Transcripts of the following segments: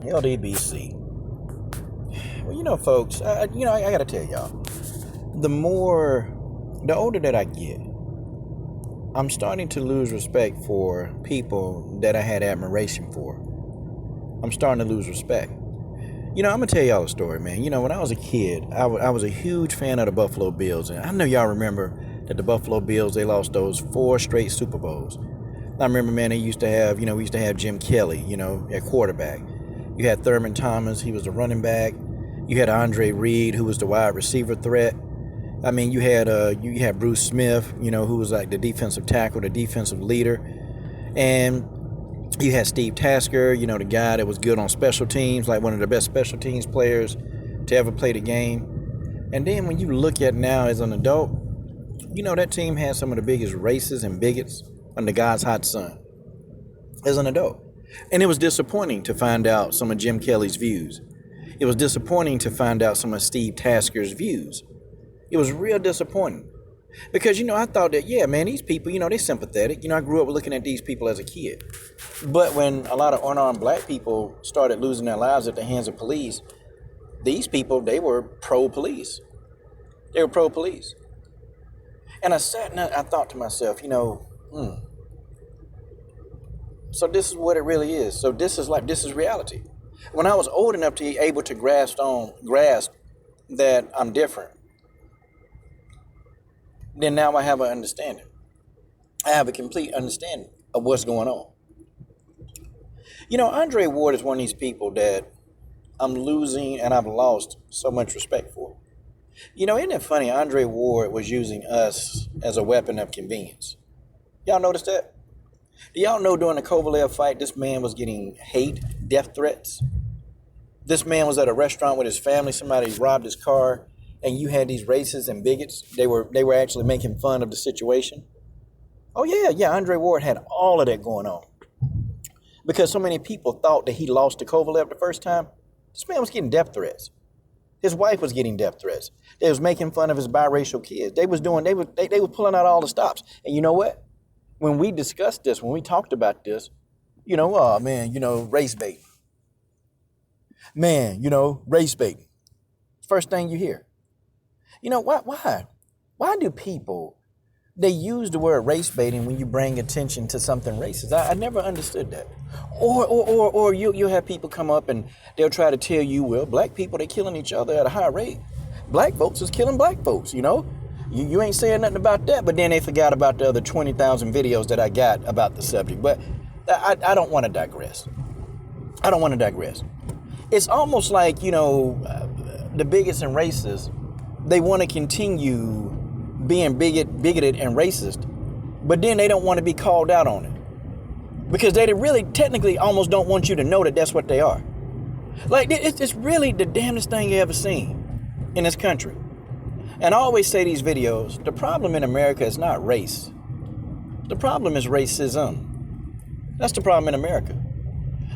LDBC. Well, folks, I gotta tell y'all, the older that I get, I'm starting to lose respect for people that I had admiration for. I'm starting to lose respect. I'm gonna tell y'all a story, man. When I was a kid, I was a huge fan of the Buffalo Bills, and I know y'all remember that the Buffalo Bills, they lost those 4 straight Super Bowls. I remember, man, they used to have, we used to have Jim Kelly, at quarterback. You had Thurman Thomas, he was the running back. You had Andre Reed, who was the wide receiver threat. I mean, you had Bruce Smith, who was like the defensive tackle, the defensive leader. And you had Steve Tasker, the guy that was good on special teams, like one of the best special teams players to ever play the game. And then when you look at now as an adult, that team had some of the biggest racists and bigots under God's hot sun as an adult. And it was disappointing to find out some of Jim Kelly's views. It was disappointing to find out some of Steve Tasker's views. It was real disappointing. Because, I thought that, yeah, man, these people, they're sympathetic. I grew up looking at these people as a kid. But when a lot of unarmed black people started losing their lives at the hands of police, these people, they were pro-police. They were pro-police. And I sat and I thought to myself, so this is what it really is. So this is reality. When I was old enough to be able to grasp that I'm different, then now I have an understanding. I have a complete understanding of what's going on. Andre Ward is one of these people that I'm losing and I've lost so much respect for. Isn't it funny? Andre Ward was using us as a weapon of convenience. Y'all notice that? Do y'all know during the Kovalev fight, this man was getting hate, death threats? This man was at a restaurant with his family. Somebody robbed his car, and you had these racists and bigots. They were actually making fun of the situation. Oh yeah, Andre Ward had all of that going on. Because so many people thought that he lost to Kovalev the first time. This man was getting death threats. His wife was getting death threats. They was making fun of his biracial kids. They were pulling out all the stops. And you know what? When we discussed this, when we talked about this, race bait. Man, race bait. First thing you hear. Why do people, they use the word race baiting when you bring attention to something racist? I never understood that. Or you'll have people come up and they'll try to tell you, well, black people, they killing each other at a high rate. Black folks is killing black folks, You ain't saying nothing about that, but then they forgot about the other 20,000 videos that I got about the subject. But I don't want to digress. It's almost like, the bigots and racists, they want to continue being bigoted and racist, but then they don't want to be called out on it. Because they really technically almost don't want you to know that that's what they are. Like, it's really the damnedest thing you ever seen in this country. And I always say these videos, the problem in America is not race. The problem is racism. That's the problem in America.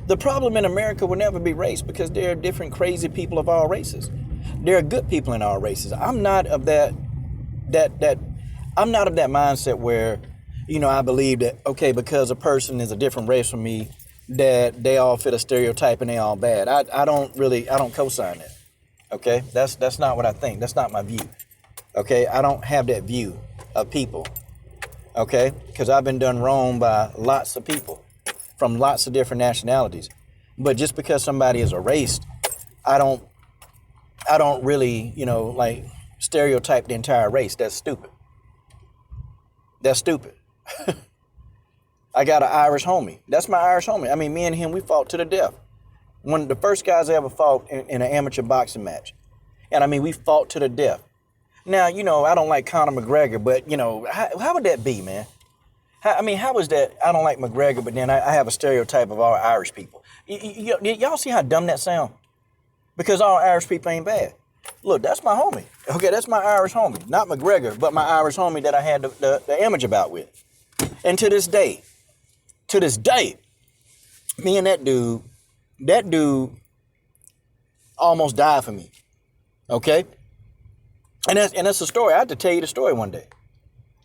The problem in America will never be race because there are different crazy people of all races. There are good people in all races. I'm not of that mindset where, I believe that, okay, because a person is a different race from me, that they all fit a stereotype and they all bad. I don't co-sign that. Okay? That's not what I think. That's not my view. Okay, I don't have that view of people, okay? Because I've been done wrong by lots of people from lots of different nationalities. But just because somebody is a race, I don't really, stereotype the entire race. That's stupid. I got an Irish homie. That's my Irish homie. I mean, me and him, we fought to the death. One of the first guys I ever fought in an amateur boxing match. And I mean, we fought to the death. Now, I don't like Conor McGregor, but, how would that be, man? How is that? I don't like McGregor, but then I have a stereotype of all Irish people. Y'all see how dumb that sounds? Because all Irish people ain't bad. Look, that's my homie. Okay, that's my Irish homie. Not McGregor, but my Irish homie that I had the image about with. And to this day, me and that dude almost died for me. Okay? And that's a story. I have to tell you the story one day.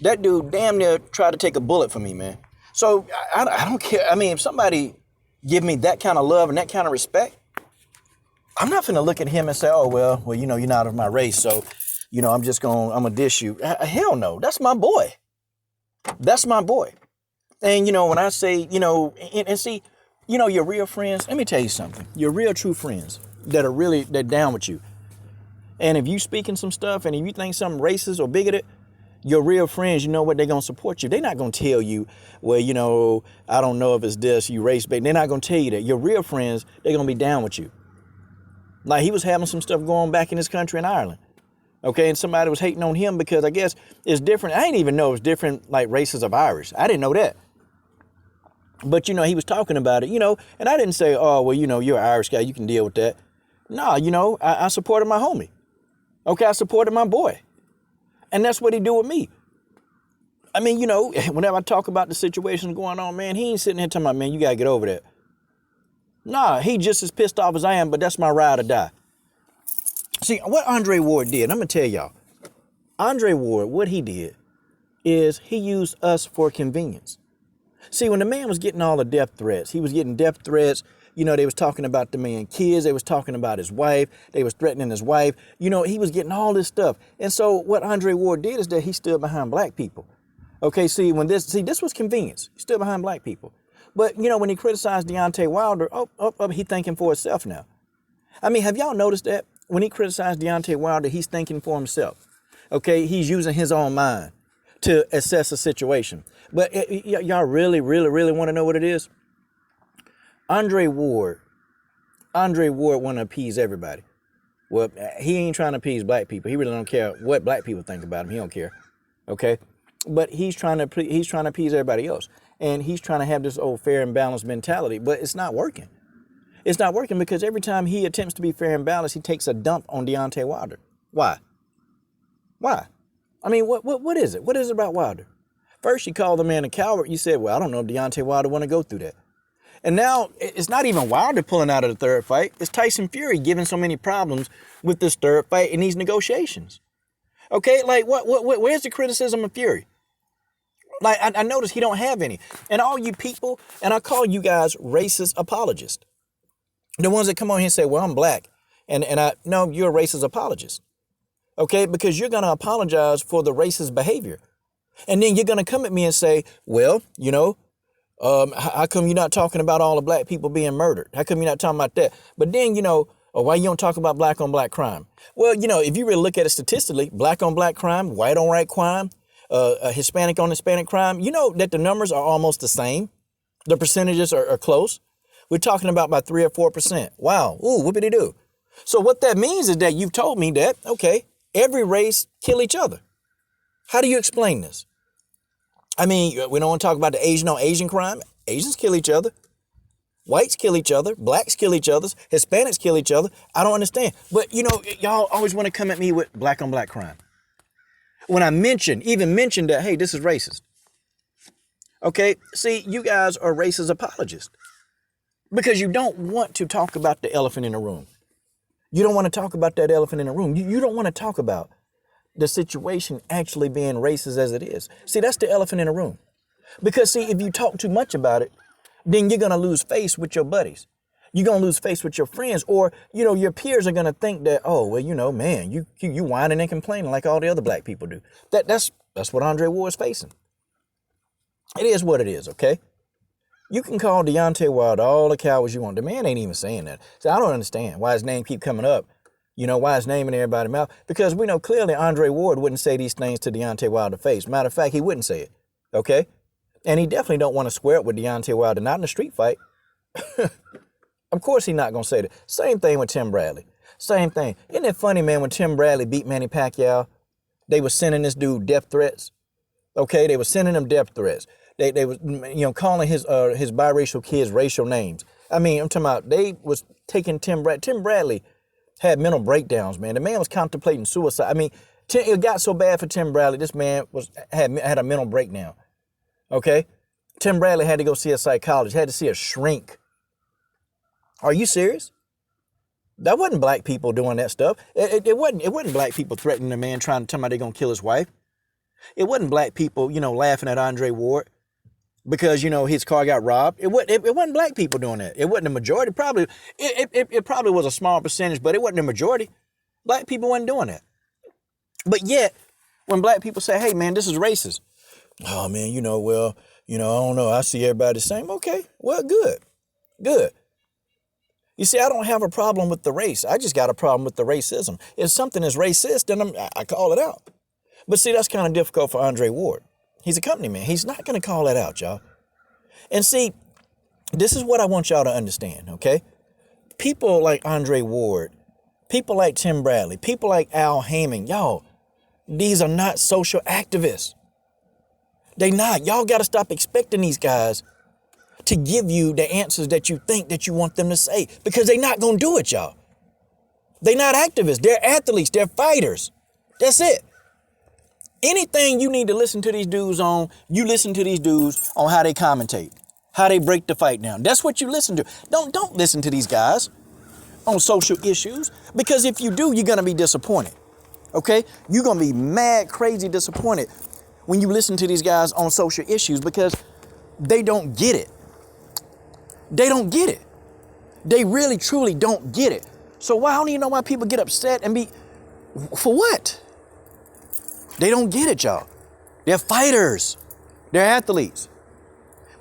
That dude damn near tried to take a bullet for me, man. So I don't care. I mean, if somebody give me that kind of love and that kind of respect, I'm not finna look at him and say, oh, well, you're not of my race, so, I'm gonna dish you. Hell no, that's my boy. That's my boy. And, when I say, and see, your real friends, let me tell you something. Your real true friends that down with you. And if you speaking some stuff and if you think something racist or bigoted, your real friends, you know what, they're going to support you. They're not going to tell you, well, I don't know if it's this, you race bait. They're not going to tell you that. Your real friends, they're going to be down with you. Like he was having some stuff going back in his country in Ireland. Okay, and somebody was hating on him because I guess it's different. I didn't even know it was different like races of Irish. I didn't know that. But, he was talking about it, and I didn't say, oh, well, you're an Irish guy. You can deal with that. No, I supported my homie. Okay, I supported my boy. And that's what he do with me. I mean, whenever I talk about the situation going on, man, he ain't sitting here talking about, man, you got to get over that. Nah, he just as pissed off as I am, but that's my ride or die. See, what Andre Ward did, I'm going to tell y'all. Andre Ward, what he did is he used us for convenience. See, when the man was getting all the death threats, he was getting death threats. They was talking about the man kids. They was talking about his wife. They was threatening his wife. He was getting all this stuff. And so what Andre Ward did is that he stood behind black people. Okay, this was convenience. He stood behind black people. But, when he criticized Deontay Wilder, he thinking for himself now. I mean, have y'all noticed that? When he criticized Deontay Wilder, he's thinking for himself. Okay, he's using his own mind to assess a situation. But y'all really, really, really want to know what it is? Andre Ward want to appease everybody. Well, he ain't trying to appease black people. He really don't care what black people think about him. He don't care. Okay? But he's trying to appease everybody else. And he's trying to have this old fair and balanced mentality, but it's not working. It's not working because every time he attempts to be fair and balanced, he takes a dump on Deontay Wilder. Why? I mean, what is it? What is it about Wilder? First, you called the man a coward. You said, well, I don't know if Deontay Wilder want to go through that. And now it's not even Wilder pulling out of the third fight. It's Tyson Fury giving so many problems with this third fight in these negotiations. Okay, like where's the criticism of Fury? Like I noticed he don't have any. And all you people, and I call you guys racist apologists. The ones that come on here and say, well, I'm black. And no, you're a racist apologist. Okay, because you're going to apologize for the racist behavior. And then you're going to come at me and say, well, how come you're not talking about all the black people being murdered? How come you're not talking about that? But then, why you don't talk about black on black crime? Well, if you really look at it statistically, black on black crime, white on white crime, Hispanic on Hispanic crime, that the numbers are almost the same. The percentages are close. We're talking about 3 or 4%. Wow. Ooh, whoopity do. So what that means is that you've told me that, okay, every race kill each other. How do you explain this? I mean, we don't want to talk about the Asian on Asian crime. Asians kill each other. Whites kill each other. Blacks kill each other. Hispanics kill each other. I don't understand. But, y'all always want to come at me with black on black crime. When I even mentioned that, hey, this is racist. Okay, see, you guys are racist apologists. Because you don't want to talk about the elephant in the room. You don't want to talk about that elephant in the room. You don't want to talk about the situation actually being racist as it is. See, that's the elephant in the room. Because, see, if you talk too much about it, then you're going to lose face with your buddies. You're going to lose face with your friends. Or, your peers are going to think that, oh, well, man, you whining and complaining like all the other black people do. That's what Andre Ward is facing. It is what it is, okay? You can call Deontay Wilder all the cowards you want. The man ain't even saying that. So I don't understand why his name keep coming up. Why his name in everybody's mouth. Because we know clearly Andre Ward wouldn't say these things to Deontay Wilder's face. Matter of fact, he wouldn't say it. Okay? And he definitely don't want to square up with Deontay Wilder, not in a street fight. Of course he's not going to say that. Same thing with Tim Bradley. Same thing. Isn't it funny, man, when Tim Bradley beat Manny Pacquiao, they were sending this dude death threats. Okay? They were sending him death threats. They was, calling his biracial kids racial names. I mean, I'm talking about they was taking Tim Bradley had mental breakdowns, man. The man was contemplating suicide. I mean, it got so bad for Tim Bradley. This man had a mental breakdown. Okay? Tim Bradley had to go see a psychologist, had to see a shrink. Are you serious? That wasn't black people doing that stuff. It wasn't black people threatening a man trying to tell him they're going to kill his wife. It wasn't black people, laughing at Andre Ward. because, his car got robbed. It wasn't black people doing that. It wasn't the majority. Probably, it probably was a small percentage, but it wasn't the majority. Black people wasn't doing that. But yet, when black people say, hey, man, this is racist. Oh, man, I don't know. I see everybody the same. Okay, well, good. You see, I don't have a problem with the race. I just got a problem with the racism. If something is racist, then I call it out. But see, that's kind of difficult for Andre Ward. He's a company man. He's not going to call that out, y'all. And see, this is what I want y'all to understand, okay? People like Andre Ward, people like Tim Bradley, people like Al Heyman, y'all, these are not social activists. They not. Y'all got to stop expecting these guys to give you the answers that you think that you want them to say, because they're not going to do it, y'all. They're not activists. They're athletes. They're fighters. That's it. Anything you need to listen to these dudes on, you listen to these dudes on how they commentate, how they break the fight down. That's what you listen to. Don't listen to these guys on social issues, because if you do, you're going to be disappointed. Okay? You're going to be mad, crazy disappointed when you listen to these guys on social issues, because they don't get it. They don't get it. They really, truly don't get it. So I don't even know why people get upset and be, for what? They don't get it, y'all. They're fighters. They're athletes.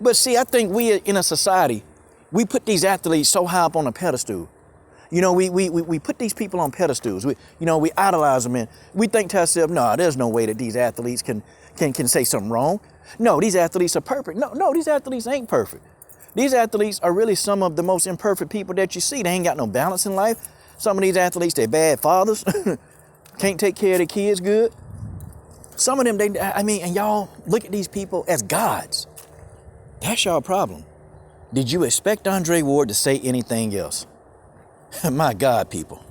But see, I think we in a society, we put these athletes so high up on a pedestal. We put these people on pedestals. We idolize them, and we think to ourselves, no, there's no way that these athletes can say something wrong. No, these athletes are perfect. No, these athletes ain't perfect. These athletes are really some of the most imperfect people that you see. They ain't got no balance in life. Some of these athletes, they're bad fathers. Can't take care of their kids good. Some of them, and y'all look at these people as gods. That's y'all problem. Did you expect Andre Ward to say anything else? My God, people.